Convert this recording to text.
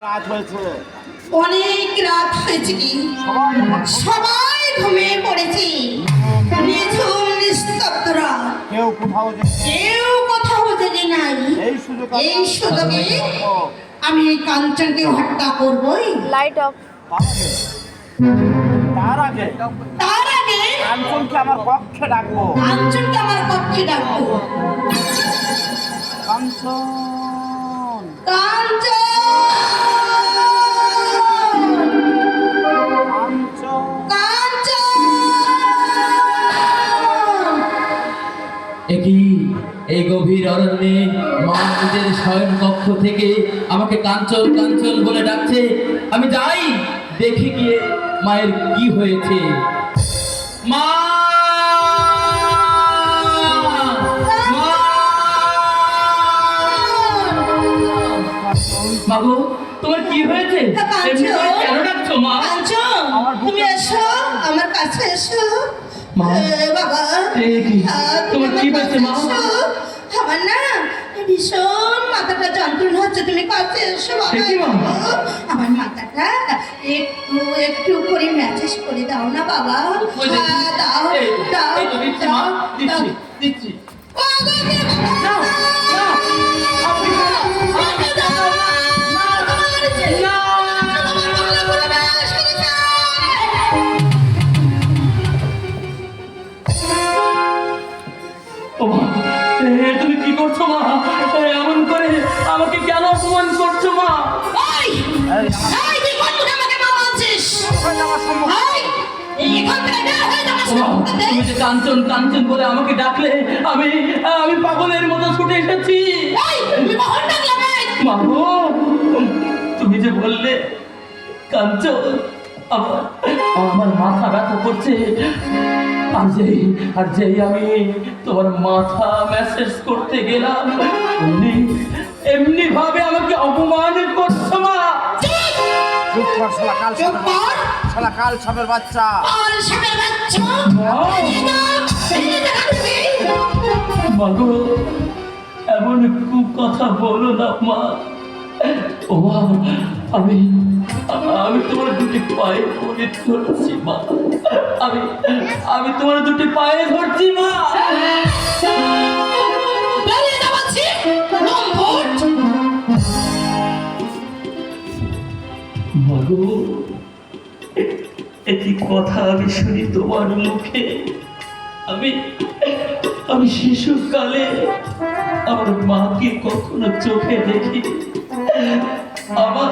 রাত হয়েছে, অনেক রাত হয়েছে কি সবাই ঘুমিয়ে পড়েছি। নিঝুম নিস্তব্ধ রাত, কেউ কোথাও জেগে নাই। এই সুযোগে আমি এই কাঞ্চনকে হত্যা করবই। Light off. তার আগে কাঞ্চনকে আমার পক্ষে ডাকবো। কাঞ্চন, কাঞ্চন, কাঞ্চন। কাঞ্চন। এই গভীর অরণ্যে মা নিজের শয়ন কক্ষ থেকে আমাকে কাঞ্চন কাঞ্চন বলে ডাকছে। আমি যাই দেখে গিয়ে মায়ের কি হয়েছে। মা, বাবু তোমার কি হয়েছে? এমনি করে কেন ডাকছো মা? কাঞ্চন, তুমি এসো, আমার কাছে এসো। মা, বাবা, তোমার কি হয়েছে মা? আমার না ভীষণ মাথাটা যন্ত্রণা হচ্ছে, তুমি কাছে এসো বাবা। আমার মাথাটা একটু একটু করে ম্যাসেজ করে দাও না বাবা। দাও দাও দিচ্ছি। তুমি কি করছো মা? এমন করে আমাকে কেন অপমান করছো মা? তুমি যে কাঞ্চন কাঞ্চন বলে আমাকে ডাকলে আমি আমি পাগলের মতো ছুটে এসেছি। মা গো, তুমি যে বললে কাঞ্চন, আমার মাথা ব্যথা করছে। আর যেই আমি তোমার মাথা মেসেজ করতে গেলাম এমনি ভাবে আমাকে অপমান করছো মা। চুপ কর শালা কাল সাপের বাচ্চা। মা গো, এমন খুব কথা বলো না মা। ও মা, আমি তোমার দুটি পায়ে পড়ে ধরছি মা। আমি তোমার দুটি পায়ে ধরছি মা। মাগো, একই কথা আমি শুনি তোমার মুখে। আমি শিশুকালে আমার মাকে কখনো চোখে দেখি। আমার